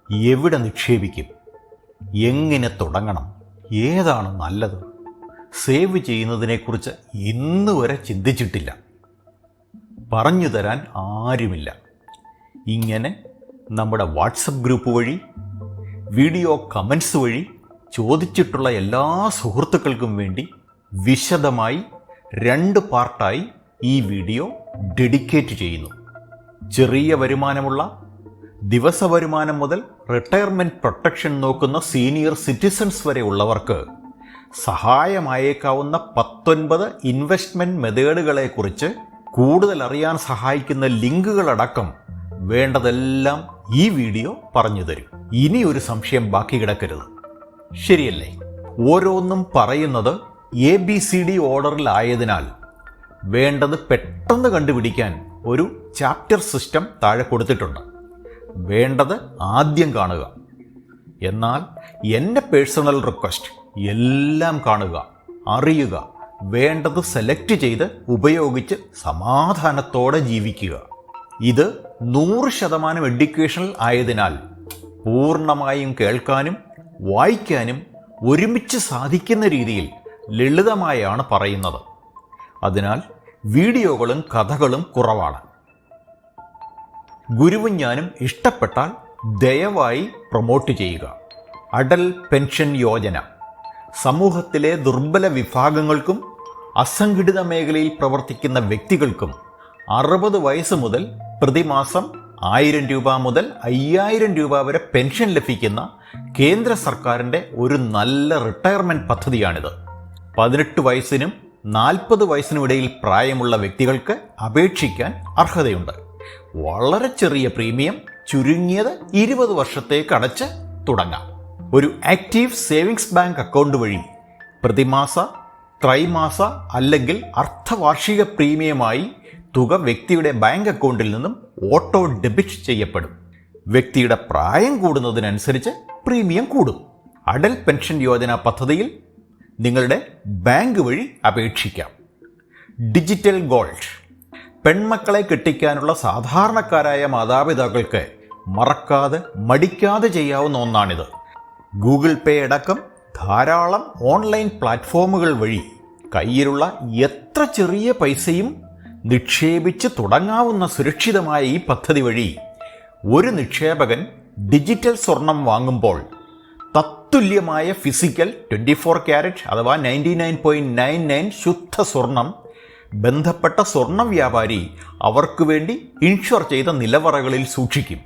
എവിടെ നിക്ഷേപിക്കും, എങ്ങനെ തുടങ്ങണം, ഏതാണ് നല്ലത്, സേവ് ചെയ്യുന്നതിനെക്കുറിച്ച് ഇന്നുവരെ ചിന്തിച്ചിട്ടില്ല. പറഞ്ഞു തരാൻ ആരുമില്ല. ഇങ്ങനെ നമ്മുടെ വാട്സപ്പ് ഗ്രൂപ്പ് വഴി, വീഡിയോ കമൻസ് വഴി ചോദിച്ചിട്ടുള്ള എല്ലാ സുഹൃത്തുക്കൾക്കും വേണ്ടി വിശദമായി 2 പാർട്ടായി ഈ വീഡിയോ ഡെഡിക്കേറ്റ് ചെയ്യുന്നു. ചെറിയ വരുമാനമുള്ള, ദിവസ വരുമാനം മുതൽ റിട്ടയർമെൻറ്റ് പ്രൊട്ടക്ഷൻ നോക്കുന്ന സീനിയർ സിറ്റിസൺസ് വരെ ഉള്ളവർക്ക് സഹായമായേക്കാവുന്ന 19 ഇൻവെസ്റ്റ്മെൻറ്റ് മെത്തേഡുകളെക്കുറിച്ച് കൂടുതൽ അറിയാൻ സഹായിക്കുന്ന ലിങ്കുകളടക്കം വേണ്ടതെല്ലാം ഈ വീഡിയോ പറഞ്ഞു തരും. ഇനി ഒരു സംശയം ബാക്കി കിടക്കരുത്, ശരിയല്ലേ? ഓരോന്നും പറയുന്നത് ABCD ഓർഡറിലായതിനാൽ വേണ്ടത് പെട്ടെന്ന് കണ്ടുപിടിക്കാൻ ഒരു ചാപ്റ്റർ സിസ്റ്റം താഴെ കൊടുത്തിട്ടുണ്ട്. വേണ്ടത് ആദ്യം കാണുക. എന്നാൽ എൻ്റെ പേഴ്സണൽ റിക്വസ്റ്റ്, എല്ലാം കാണുക, അറിയുക, വേണ്ടത് സെലക്ട് ചെയ്ത് ഉപയോഗിച്ച് സമാധാനത്തോടെ ജീവിക്കുക. ഇത് 100% എഡ്യൂക്കേഷണൽ ആയതിനാൽ പൂർണ്ണമായും കേൾക്കാനും വായിക്കാനും ഒരുമിച്ച് സാധിക്കുന്ന രീതിയിൽ ലളിതമായാണ് പറയുന്നത്. അതിനാൽ വീഡിയോകളും കഥകളും കുറവാണ്. ഗുരുവും ഞാനും ഇഷ്ടപ്പെട്ടാൽ ദയവായി പ്രൊമോട്ട് ചെയ്യുക. അടൽ പെൻഷൻ യോജന സമൂഹത്തിലെ ദുർബല വിഭാഗങ്ങൾക്കും അസംഘടിത മേഖലയിൽ പ്രവർത്തിക്കുന്ന വ്യക്തികൾക്കും 60 വയസ്സ് മുതൽ പ്രതിമാസം 1000 രൂപ മുതൽ 5000 രൂപ വരെ പെൻഷൻ ലഭിക്കുന്ന കേന്ദ്ര സർക്കാരിൻ്റെ ഒരു നല്ല റിട്ടയർമെൻറ്റ് പദ്ധതിയാണിത്. 18 വയസ്സിനും 40 വയസ്സിനും ഇടയിൽ പ്രായമുള്ള വ്യക്തികൾക്ക് അപേക്ഷിക്കാൻ അർഹതയുണ്ട്. വളരെ ചെറിയ പ്രീമിയം, ചുരുങ്ങിയത് 20 വർഷത്തേക്ക് അടച്ച് തുടങ്ങാം. ഒരു ആക്റ്റീവ് സേവിങ്സ് ബാങ്ക് അക്കൗണ്ട് വഴി പ്രതിമാസ, ത്രൈമാസ അല്ലെങ്കിൽ അർദ്ധവാർഷിക പ്രീമിയമായി തുക വ്യക്തിയുടെ ബാങ്ക് അക്കൗണ്ടിൽ നിന്നും ഓട്ടോ ഡെബിറ്റ് ചെയ്യപ്പെടും. വ്യക്തിയുടെ പ്രായം കൂടുന്നതിനനുസരിച്ച് പ്രീമിയം കൂടും. അടൽ പെൻഷൻ യോജന പദ്ധതിയിൽ നിങ്ങളുടെ ബാങ്ക് വഴി അപേക്ഷിക്കാം. ഡിജിറ്റൽ ഗോൾഡ് പെൺമക്കളെ കെട്ടിക്കാനുള്ള സാധാരണക്കാരായ മാതാപിതാക്കൾക്ക് മറക്കാതെ മടിക്കാതെ ചെയ്യാവുന്ന ഒന്നാണിത്. ഗൂഗിൾ പേ അടക്കം ധാരാളം ഓൺലൈൻ പ്ലാറ്റ്ഫോമുകൾ വഴി കയ്യിലുള്ള എത്ര ചെറിയ പൈസയും നിക്ഷേപിച്ച് തുടങ്ങാവുന്ന സുരക്ഷിതമായ ഈ പദ്ധതി വഴി ഒരു നിക്ഷേപകൻ ഡിജിറ്റൽ സ്വർണം വാങ്ങുമ്പോൾ തത്തുല്യമായ ഫിസിക്കൽ 24 ക്യാരറ്റ് അഥവാ 99.99 ശുദ്ധ സ്വർണം ബന്ധപ്പെട്ട സ്വർണ്ണ വ്യാപാരി അവർക്ക് വേണ്ടി ഇൻഷുർ ചെയ്ത നിലവറകളിൽ സൂക്ഷിക്കും.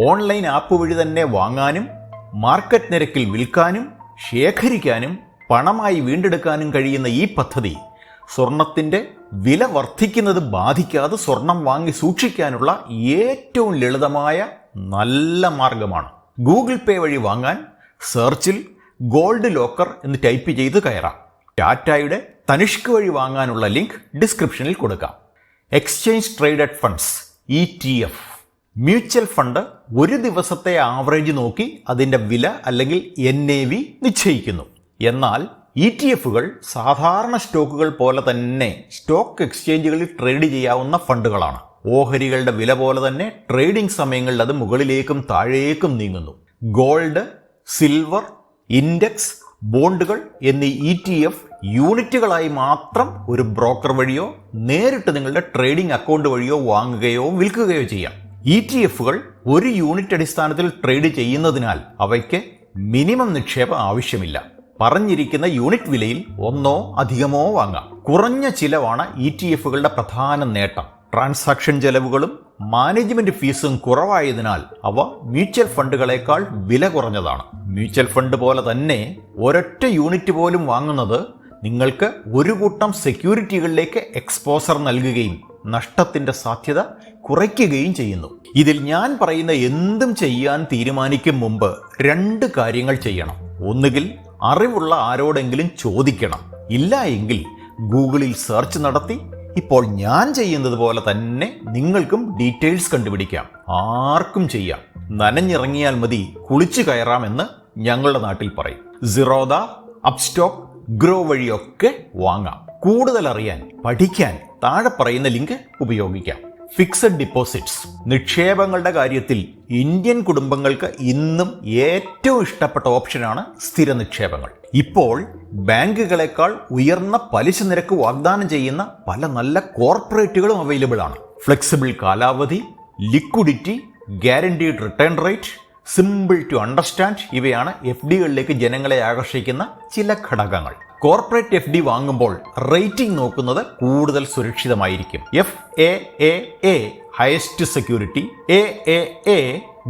ഓൺലൈൻ ആപ്പ് വഴി തന്നെ വാങ്ങാനും മാർക്കറ്റ് നിരക്കിൽ വിൽക്കാനും ശേഖരിക്കാനും പണമായി വീണ്ടെടുക്കാനും കഴിയുന്ന ഈ പദ്ധതി സ്വർണത്തിൻ്റെ വില വർദ്ധിക്കുന്നത് ബാധിക്കാതെ സ്വർണം വാങ്ങി സൂക്ഷിക്കാനുള്ള ഏറ്റവും ലളിതമായ നല്ല മാർഗമാണ്. ഗൂഗിൾ പേ വഴി വാങ്ങാൻ സെർച്ചിൽ ഗോൾഡ് ലോക്കർ എന്ന് ടൈപ്പ് ചെയ്ത് കയറാം. ടാറ്റയുടെ തനിഷ്ക് വഴി വാങ്ങാനുള്ള ലിങ്ക് ഡിസ്ക്രിപ്ഷനിൽ കൊടുക്കാം. Exchange traded funds ETF mutual fund ഒരു ദിവസത്തെ ആവറേജ് നോക്കി അതിൻ്റെ വില അല്ലെങ്കിൽ NAV നിശ്ചയിക്കുന്നു. എന്നാൽ ETFകൾ സാധാരണ സ്റ്റോക്കുകൾ പോലെ തന്നെ സ്റ്റോക്ക് എക്സ്ചേഞ്ചുകളിൽ ട്രേഡ് ചെയ്യാവുന്ന ഫണ്ടുകളാണ്. ഓഹരികളുടെ വില പോലെ തന്നെ ട്രേഡിംഗ് സമയങ്ങളിൽ അത് മുകളിലേക്കും താഴേക്കും നീങ്ങുന്നു. ഗോൾഡ്, സിൽവർ, ഇൻഡെക്സ്, ബോണ്ടുകൾ എന്നീ ETF യൂണിറ്റുകളായി മാത്രം ഒരു ബ്രോക്കർ വഴിയോ നേരിട്ട് നിങ്ങളുടെ ട്രേഡിംഗ് അക്കൗണ്ട് വഴിയോ വാങ്ങുകയോ വിൽക്കുകയോ ചെയ്യാം. ETFകൾ ഒരു യൂണിറ്റ് അടിസ്ഥാനത്തിൽ ട്രേഡ് ചെയ്യുന്നതിനാൽ അവയ്ക്ക് മിനിമം നിക്ഷേപം ആവശ്യമില്ല. പറഞ്ഞിരിക്കുന്ന യൂണിറ്റ് വിലയിൽ ഒന്നോ അധികമോ വാങ്ങാം. കുറഞ്ഞ ചിലവാണ് ETFകളുടെ പ്രധാന നേട്ടം. ട്രാൻസാക്ഷൻ ചെലവുകളും മാനേജ്മെന്റ് ഫീസും കുറവായതിനാൽ അവ മ്യൂച്വൽ ഫണ്ടുകളേക്കാൾ വില കുറഞ്ഞതാണ്. മ്യൂച്വൽ ഫണ്ട് പോലെ തന്നെ ഒരൊറ്റ യൂണിറ്റ് പോലും വാങ്ങുന്നത് നിങ്ങൾക്ക് ഒരു കൂട്ടം സെക്യൂരിറ്റികളിലേക്ക് എക്സ്പോസർ നൽകുകയും നഷ്ടത്തിന്റെ സാധ്യത കുറയ്ക്കുകയും ചെയ്യുന്നു. ഇതിൽ ഞാൻ പറയുന്ന എന്തും ചെയ്യാൻ തീരുമാനിക്കും മുമ്പ് 2 കാര്യങ്ങൾ ചെയ്യണം. ഒന്നുകിൽ അറിവുള്ള ആരോടെങ്കിലും ചോദിക്കണം. ഇല്ല എങ്കിൽ ഗൂഗിളിൽ സെർച്ച് നടത്തി ഇപ്പോൾ ഞാൻ ചെയ്യുന്നത് പോലെ തന്നെ നിങ്ങൾക്കും ഡീറ്റെയിൽസ് കണ്ടുപിടിക്കാം. ആർക്കും ചെയ്യാം. നനഞ്ഞിറങ്ങിയാൽ മതി കുളിച്ചു കയറാമെന്ന് ഞങ്ങളുടെ നാട്ടിൽ പറയും. സിറോദ, അപ്സ്റ്റോക്ക്, ഗ്രോ വഴിയൊക്കെ വാങ്ങാം. കൂടുതൽ അറിയാൻ, പഠിക്കാൻ താഴെ പറയുന്ന ലിങ്ക് ഉപയോഗിക്കാം. Fixed deposits. നിക്ഷേപങ്ങളുടെ കാര്യത്തിൽ ഇന്ത്യൻ കുടുംബങ്ങൾക്ക് ഇന്നും ഏറ്റവും ഇഷ്ടപ്പെട്ട ഓപ്ഷനാണ് സ്ഥിര നിക്ഷേപങ്ങൾ. ഇപ്പോൾ ബാങ്കുകളെക്കാൾ ഉയർന്ന പലിശ നിരക്ക് വാഗ്ദാനം ചെയ്യുന്ന പല നല്ല കോർപ്പറേറ്റുകളും അവൈലബിൾ ആണ്. ഫ്ലെക്സിബിൾ കാലാവധി, liquidity, guaranteed return rate, simple to understand ഇവയാണ് FDകളിലേക്ക് ജനങ്ങളെ ആകർഷിക്കുന്ന ചില ഘടകങ്ങൾ. കോർപ്പറേറ്റ് FD വാങ്ങുമ്പോൾ റേറ്റിംഗ് നോക്കുന്നത് കൂടുതൽ സുരക്ഷിതമായിരിക്കും. FAAA highest security, AAA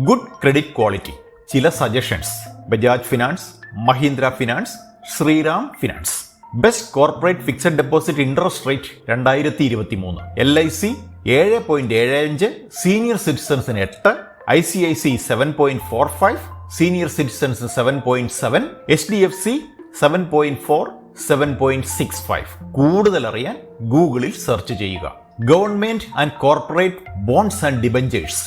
good credit quality. ചില suggestions: Bajaj finance, Mahindra finance, Shriram finance. Best corporate fixed deposit interest rate 2023. LIC 7.75, senior സിറ്റിസൺസിന് 8, ICICI 7.45, സീനിയർ സിറ്റിസൺസിന് 7.7, HDFC 7.4, 7.65. കൂടുതൽ അറിയാൻ ഗൂഗിളിൽ സെർച്ച് ചെയ്യുക. Government and corporate bonds and debentures.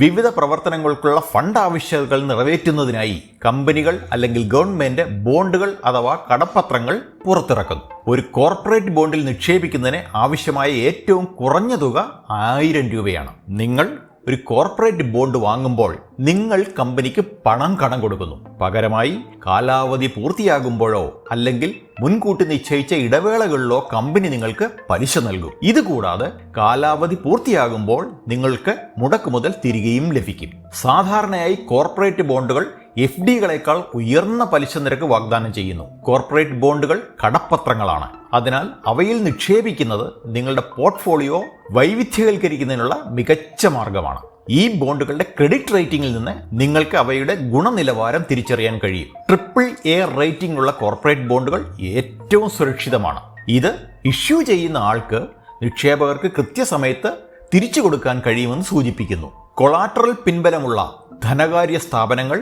വിവിധ പ്രവർത്തനങ്ങൾക്കുള്ള ഫണ്ട് ആവശ്യകതകൾ നിറവേറ്റുന്നതിനായി കമ്പനികൾ അല്ലെങ്കിൽ ഗവൺമെന്റ് ബോണ്ടുകൾ അഥവാ കടപ്പത്രങ്ങൾ പുറത്തിറക്കുന്നു. ഒരു കോർപ്പറേറ്റ് ബോണ്ടിൽ നിക്ഷേപിക്കുന്നതിന് ആവശ്യമായ ഏറ്റവും കുറഞ്ഞ തുക 1000 രൂപയാണ്. നിങ്ങൾ ഒരു കോർപ്പറേറ്റ് ബോണ്ട് വാങ്ങുമ്പോൾ നിങ്ങൾ കമ്പനിക്ക് പണം കടം കൊടുക്കുന്നു. പകരമായി കാലാവധി പൂർത്തിയാകുമ്പോഴോ അല്ലെങ്കിൽ മുൻകൂട്ടി നിശ്ചയിച്ച ഇടവേളകളിലോ കമ്പനി നിങ്ങൾക്ക് പലിശ നൽകും. ഇതുകൂടാതെ കാലാവധി പൂർത്തിയാകുമ്പോൾ നിങ്ങൾക്ക് മുടക്കുമുതൽ തിരികെയും ലഭിക്കും. സാധാരണയായി കോർപ്പറേറ്റ് ബോണ്ടുകൾ FDകളെക്കാൾ ഉയർന്ന പലിശ നിരക്ക് വാഗ്ദാനം ചെയ്യുന്നു. കോർപ്പറേറ്റ് ബോണ്ടുകൾ കടപ്പത്രങ്ങളാണ്. അതിനാൽ അവയിൽ നിക്ഷേപിക്കുന്നത് നിങ്ങളുടെ പോർട്ട്ഫോളിയോ വൈവിധ്യവൽക്കരിക്കുന്നതിനുള്ള മികച്ച മാർഗമാണ്. ഈ ബോണ്ടുകളുടെ ക്രെഡിറ്റ് റേറ്റിംഗിൽ നിന്ന് നിങ്ങൾക്ക് അവയുടെ ഗുണനിലവാരം തിരിച്ചറിയാൻ കഴിയും. AAA റേറ്റിംഗ് ഉള്ള കോർപ്പറേറ്റ് ബോണ്ടുകൾ ഏറ്റവും സുരക്ഷിതമാണ്. ഇത് ഇഷ്യൂ ചെയ്യുന്ന ആൾക്ക് നിക്ഷേപകർക്ക് കൃത്യസമയത്ത് തിരിച്ചു കൊടുക്കാൻ കഴിയുമെന്ന് സൂചിപ്പിക്കുന്നു. കൊളാറ്ററൽ പിൻബലമുള്ള ധനകാര്യ സ്ഥാപനങ്ങൾ,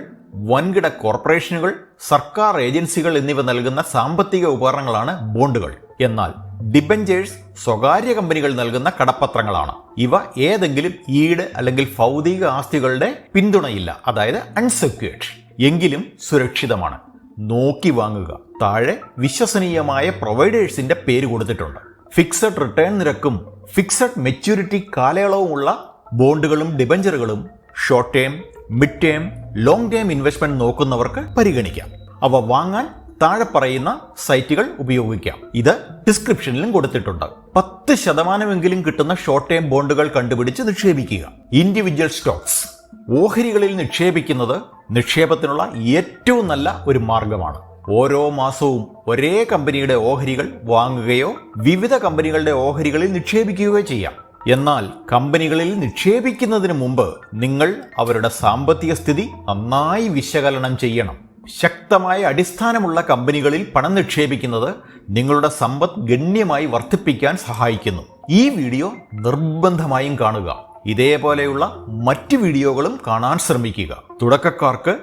വൻകിട കോർപ്പറേഷനുകൾ, സർക്കാർ ഏജൻസികൾ എന്നിവ നൽകുന്ന സാമ്പത്തിക ഉപകരണങ്ങളാണ് ബോണ്ടുകൾ. എന്നാൽ ഡിബഞ്ചേഴ്സ് സ്വകാര്യ കമ്പനികൾ നൽകുന്ന കടപ്പത്രങ്ങളാണ്. ഇവ ഏതെങ്കിലും ഈട് അല്ലെങ്കിൽ ഭൗതിക ആസ്തികളുടെ പിന്തുണയില്ല, അതായത് അൺസെക്യൂർഡ്, എങ്കിലും സുരക്ഷിതമാണ്. നോക്കി വാങ്ങുക. താഴെ വിശ്വസനീയമായ പ്രൊവൈഡേഴ്സിന്റെ പേര് കൊടുത്തിട്ടുണ്ട്. ഫിക്സഡ് റിട്ടേൺ നിരക്കും ഫിക്സഡ് മെച്യൂരിറ്റി കാലയളവുമുള്ള ബോണ്ടുകളും ഡിബഞ്ചറുകളും short term, mid term, long term investment നോക്കുന്നവർക്ക് പരിഗണിക്കാം. അവ വാങ്ങാൻ താഴെ പറയുന്ന സൈറ്റുകൾ ഉപയോഗിക്കാം. ഇത് ഡിസ്ക്രിപ്ഷനിലും കൊടുത്തിട്ടുണ്ട്. 10% കിട്ടുന്ന ഷോർട്ട് ടേം ബോണ്ടുകൾ കണ്ടുപിടിച്ച് നിക്ഷേപിക്കുക. Individual Stokes. ഓഹരികളിൽ നിക്ഷേപിക്കുന്നത് നിക്ഷേപത്തിനുള്ള ഏറ്റവും നല്ല ഒരു മാർഗമാണ്. ഓരോ മാസവും ഒരേ കമ്പനിയുടെ ഓഹരികൾ വാങ്ങുകയോ വിവിധ കമ്പനികളുടെ ഓഹരികളിൽ നിക്ഷേപിക്കുകയോ ചെയ്യാം. എന്നാൽ കമ്പനികളിൽ നിക്ഷേപിക്കുന്നതിന് മുമ്പ് നിങ്ങൾ അവരുടെ സാമ്പത്തിക സ്ഥിതി നന്നായി വിശകലനം ചെയ്യണം. ശക്തമായ അടിസ്ഥാനമുള്ള കമ്പനികളിൽ പണം നിക്ഷേപിക്കുന്നത് നിങ്ങളുടെ സമ്പത്ത് ഗണ്യമായി വർദ്ധിപ്പിക്കാൻ സഹായിക്കുന്നു. ഈ വീഡിയോ നിർബന്ധമായും കാണുക. ഇതേപോലെയുള്ള മറ്റ് വീഡിയോകളും കാണാൻ ശ്രമിക്കുക. തുടക്കക്കാർക്ക്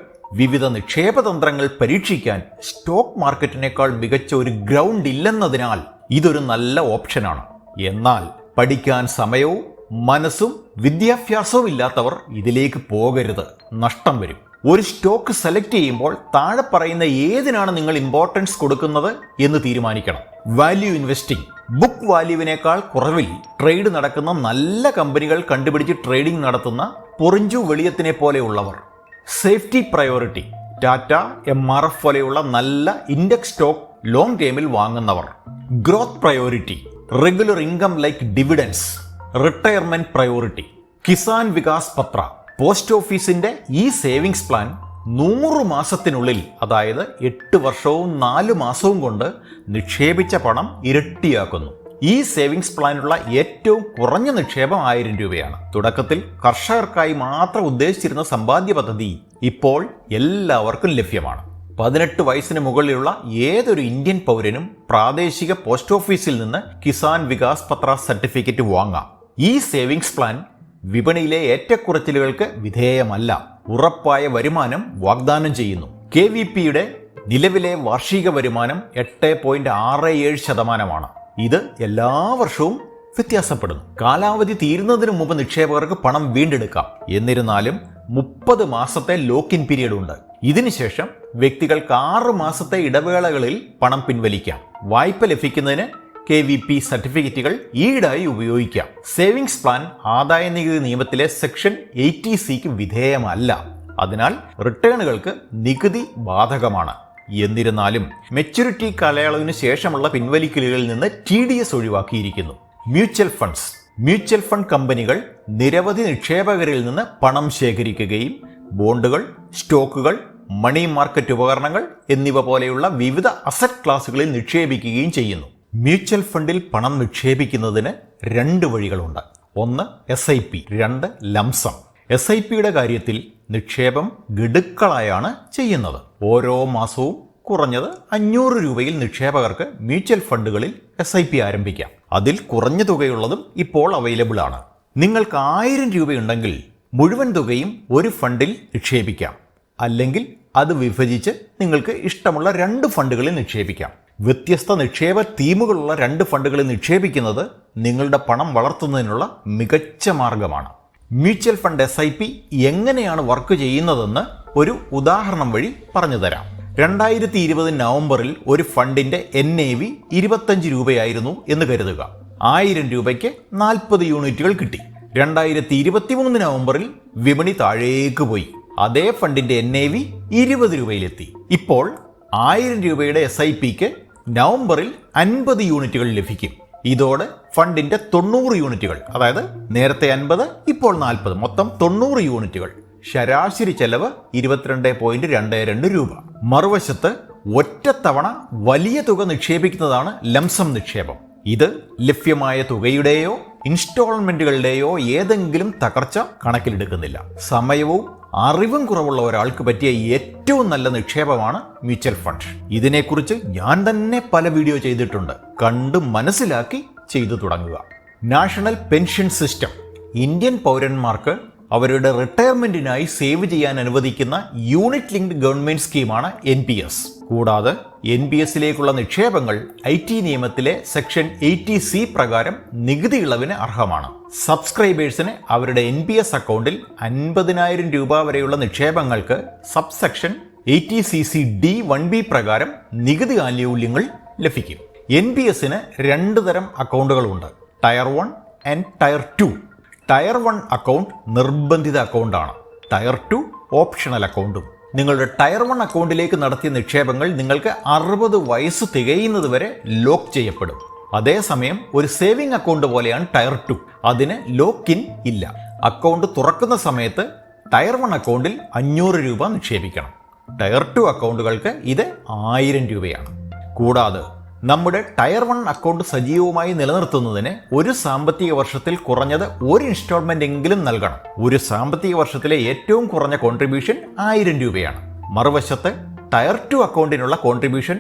വിവിധ നിക്ഷേപ തന്ത്രങ്ങൾ പരീക്ഷിക്കാൻ സ്റ്റോക്ക് മാർക്കറ്റിനേക്കാൾ മികച്ച ഒരു ഗ്രൗണ്ട് ഇല്ലെന്നതിനാൽ ഇതൊരു നല്ല ഓപ്ഷനാണ്. എന്നാൽ പഠിക്കാൻ സമയവും മനസ്സും വിദ്യാഭ്യാസവും ഇല്ലാത്തവർ ഇതിലേക്ക് പോകരുത്. നഷ്ടം വരും. ഒരു സ്റ്റോക്ക് സെലക്ട് ചെയ്യുമ്പോൾ താഴെ പറയുന്ന ഏതിനാണ് നിങ്ങൾ ഇമ്പോർട്ടൻസ് കൊടുക്കുന്നത് എന്ന് തീരുമാനിക്കണം. Value investing. ബുക്ക് വാല്യൂവിനേക്കാൾ കുറവിൽ ട്രേഡ് നടക്കുന്ന നല്ല കമ്പനികൾ കണ്ടുപിടിച്ച് ട്രേഡിംഗ് നടത്തുന്ന പൊറിഞ്ചു വെളിയത്തിനെ പോലെയുള്ളവർ. Safety priority. ടാറ്റ, MRF പോലെയുള്ള നല്ല ഇൻഡെക്സ് സ്റ്റോക്ക് ലോങ് ടേമിൽ വാങ്ങുന്നവർ. Growth priority. Regular income like dividends. Retirement priority. Kisan Vikas Patra. Post ഓഫീസിന്റെ ഈ സേവിങ്സ് പ്ലാൻ 100 മാസത്തിനുള്ളിൽ, അതായത് 8 വർഷവും 4 മാസവും കൊണ്ട് നിക്ഷേപിച്ച പണം ഇരട്ടിയാക്കുന്നു. ഈ സേവിങ്സ് പ്ലാനുള്ള ഏറ്റവും കുറഞ്ഞ നിക്ഷേപം 1000 രൂപയാണ്. തുടക്കത്തിൽ കർഷകർക്കായി മാത്രം ഉദ്ദേശിച്ചിരുന്ന സമ്പാദ്യ പദ്ധതി ഇപ്പോൾ എല്ലാവർക്കും ലഭ്യമാണ്. 18 വയസ്സിന് മുകളിലുള്ള ഏതൊരു ഇന്ത്യൻ പൗരനും പ്രാദേശിക പോസ്റ്റ് ഓഫീസിൽ നിന്ന് കിസാൻ വികാസ് പത്ര സർട്ടിഫിക്കറ്റ് വാങ്ങാം. ഈ സേവിങ്സ് പ്ലാൻ വിപണിയിലെ ഏറ്റക്കുറച്ചിലുകൾക്ക് വിധേയമല്ല. ഉറപ്പായ വരുമാനം വാഗ്ദാനം ചെയ്യുന്നു. KVPയുടെ നിലവിലെ വാർഷിക വരുമാനം 8.67%. ഇത് എല്ലാ വർഷവും വ്യത്യാസപ്പെടുന്നു. കാലാവധി തീരുന്നതിന് മുമ്പ് നിക്ഷേപകർക്ക് പണം വീണ്ടെടുക്കാം. എന്നിരുന്നാലും 30 മാസത്തെ ലോക്ക് ഇൻ പീരീഡ് ഉണ്ട്. ഇതിനുശേഷം വ്യക്തികൾക്ക് 6 മാസത്തെ ഇടവേളകളിൽ പണം പിൻവലിക്കാം. വായ്പ ലഭിക്കുന്നതിന് KVP സർട്ടിഫിക്കറ്റുകൾ ഈടായി ഉപയോഗിക്കാം. സേവിങ്സ് പ്ലാൻ ആദായനികുതി നിയമത്തിലെ സെക്ഷൻ 80C വിധേയമല്ല. അതിനാൽ റിട്ടേണുകൾക്ക് നികുതി ബാധകമാണ്. എന്നിരുന്നാലും മെച്യൂരിറ്റി കാലയളവിന് ശേഷമുള്ള പിൻവലിക്കലുകളിൽ നിന്ന് TDS ഒഴിവാക്കിയിരിക്കുന്നു. മ്യൂച്വൽ ഫണ്ട് കമ്പനികൾ നിരവധി നിക്ഷേപകരിൽ നിന്ന് പണം ശേഖരിക്കുകയും ബോണ്ടുകൾ, സ്റ്റോക്കുകൾ, മണി മാർക്കറ്റ് ഉപകരണങ്ങൾ എന്നിവ പോലെയുള്ള വിവിധ അസറ്റ് ക്ലാസുകളിൽ നിക്ഷേപിക്കുകയും ചെയ്യുന്നു. മ്യൂച്വൽ ഫണ്ടിൽ പണം നിക്ഷേപിക്കുന്നതിന് 2 വഴികളുണ്ട്. ഒന്ന് SIP, 2 ലംസം. SIPയുടെ കാര്യത്തിൽ നിക്ഷേപം ഗഡുക്കളായാണ് ചെയ്യുന്നത്. ഓരോ മാസവും കുറഞ്ഞത് 500 രൂപയിൽ നിക്ഷേപകർക്ക് മ്യൂച്വൽ ഫണ്ടുകളിൽ SIP ആരംഭിക്കാം. അതിൽ കുറഞ്ഞ തുകയുള്ളതും ഇപ്പോൾ അവൈലബിൾ ആണ്. നിങ്ങൾക്ക് 1000 രൂപയുണ്ടെങ്കിൽ മുഴുവൻ തുകയും ഒരു ഫണ്ടിൽ നിക്ഷേപിക്കാം. അല്ലെങ്കിൽ അത് വിഭജിച്ച് നിങ്ങൾക്ക് ഇഷ്ടമുള്ള 2 ഫണ്ടുകളിൽ നിക്ഷേപിക്കാം. വ്യത്യസ്ത നിക്ഷേപ തീമുകളുള്ള 2 ഫണ്ടുകളിൽ നിക്ഷേപിക്കുന്നത് നിങ്ങളുടെ പണം വളർത്തുന്നതിനുള്ള മികച്ച മാർഗമാണ്. മ്യൂച്വൽ ഫണ്ട് SIP എങ്ങനെയാണ് വർക്ക് ചെയ്യുന്നതെന്ന് ഒരു ഉദാഹരണം വഴി പറഞ്ഞു തരാം. 2020 നവംബറിൽ ഒരു ഫണ്ടിന്റെ NAV 25 രൂപയായിരുന്നു എന്ന് കരുതുക. 1000 രൂപയ്ക്ക് 40 യൂണിറ്റുകൾ കിട്ടി. 2023 നവംബറിൽ വിപണി താഴേക്ക് പോയി. അതേ ഫണ്ടിന്റെ NAV 20 രൂപയിലെത്തി. ഇപ്പോൾ 1000 രൂപയുടെ SIPക്ക് നവംബറിൽ 50 യൂണിറ്റുകൾ ലഭിക്കും. ഇതോടെ ഫണ്ടിന്റെ 90 യൂണിറ്റുകൾ, അതായത് നേരത്തെ 50 ഇപ്പോൾ 40, മൊത്തം 90 യൂണിറ്റുകൾ. ശരാശരി ചെലവ് 22.22 രൂപ. മറുവശത്ത് ഒറ്റത്തവണ വലിയ തുക നിക്ഷേപിക്കുന്നതാണ് ലംസം നിക്ഷേപം. ഇത് ലഭ്യമായ തുകയുടെയോ ഇൻസ്റ്റാൾമെന്റുകളുടെയോ ഏതെങ്കിലും തകർച്ച കണക്കിലെടുക്കുന്നില്ല. സമയവും അറിവും കുറവുള്ള ഒരാൾക്ക് പറ്റിയ ഏറ്റവും നല്ല നിക്ഷേപമാണ് മ്യൂച്വൽ ഫണ്ട്. ഇതിനെക്കുറിച്ച് ഞാൻ തന്നെ പല വീഡിയോ ചെയ്തിട്ടുണ്ട്. കണ്ട് മനസ്സിലാക്കി ചെയ്തു തുടങ്ങുക. നാഷണൽ പെൻഷൻ സിസ്റ്റം ഇന്ത്യൻ പൗരന്മാർക്ക് അവരുടെ റിട്ടയർമെന്റിനായി സേവ് ചെയ്യാൻ അനുവദിക്കുന്ന യൂണിറ്റ് ലിങ്ക്ഡ് ഗവൺമെന്റ് സ്കീമാണ് NPS. കൂടാതെ NPSിലേക്കുള്ള നിക്ഷേപങ്ങൾ IT നിയമത്തിലെ സെക്ഷൻ 80C പ്രകാരം നികുതി ഇളവിന് അർഹമാണ്. സബ്സ്ക്രൈബേഴ്സിന് അവരുടെ NPS അക്കൗണ്ടിൽ 50,000 രൂപ വരെയുള്ള നിക്ഷേപങ്ങൾക്ക് സബ്സെക്ഷൻ 80CC-D-1B പ്രകാരം നികുതി ആനുകൂല്യങ്ങൾ ലഭിക്കും. NPSന് 2 തരം അക്കൗണ്ടുകളുണ്ട്, tier 1 and tier 2. Tier 1 account നിർബന്ധിത അക്കൗണ്ടാണ്. ടയർ 2 ഓപ്ഷണൽ അക്കൗണ്ടും. നിങ്ങളുടെ ടയർ 1 അക്കൗണ്ടിലേക്ക് നടത്തിയ നിക്ഷേപങ്ങൾ നിങ്ങൾക്ക് 60 വയസ്സ് തികയുന്നത് വരെ ലോക്ക് ചെയ്യപ്പെടും. അതേസമയം ഒരു സേവിംഗ് അക്കൗണ്ട് പോലെയാണ് ടയർ 2. അതിന് ലോക്ക് ഇൻ ഇല്ല. അക്കൗണ്ട് തുറക്കുന്ന സമയത്ത് ടയർ 1 അക്കൗണ്ടിൽ 500 രൂപ നിക്ഷേപിക്കണം. ടയർ 2 അക്കൗണ്ടുകൾക്ക് ഇത് 1000 രൂപയാണ്. കൂടാതെ നമ്മുടെ ടയർ 1 അക്കൗണ്ട് സജീവമായി നിലനിർത്തുന്നതിന് ഒരു സാമ്പത്തിക വർഷത്തിൽ കുറഞ്ഞത് ഒരു ഇൻസ്റ്റാൾമെന്റ് എങ്കിലും നൽകണം. ഒരു സാമ്പത്തിക വർഷത്തിലെ ഏറ്റവും കുറഞ്ഞ കോൺട്രിബ്യൂഷൻ 1000 രൂപയാണ്. മറുവശത്ത് ടയർ 2 അക്കൗണ്ടിനുള്ള കോൺട്രിബ്യൂഷൻ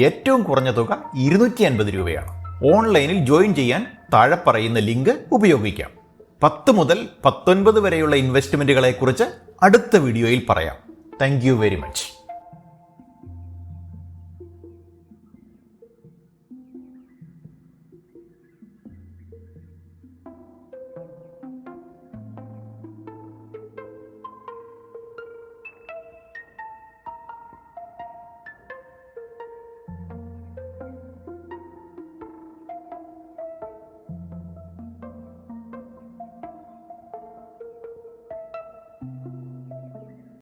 ഏറ്റവും കുറഞ്ഞ തുക 250 രൂപയാണ്. ഓൺലൈനിൽ ജോയിൻ ചെയ്യാൻ താഴെ പറയുന്ന ലിങ്ക് ഉപയോഗിക്കാം. 10 മുതൽ 19 വരെയുള്ള ഇൻവെസ്റ്റ്മെന്റുകളെ കുറിച്ച് അടുത്ത വീഡിയോയിൽ പറയാം. Thank you very much.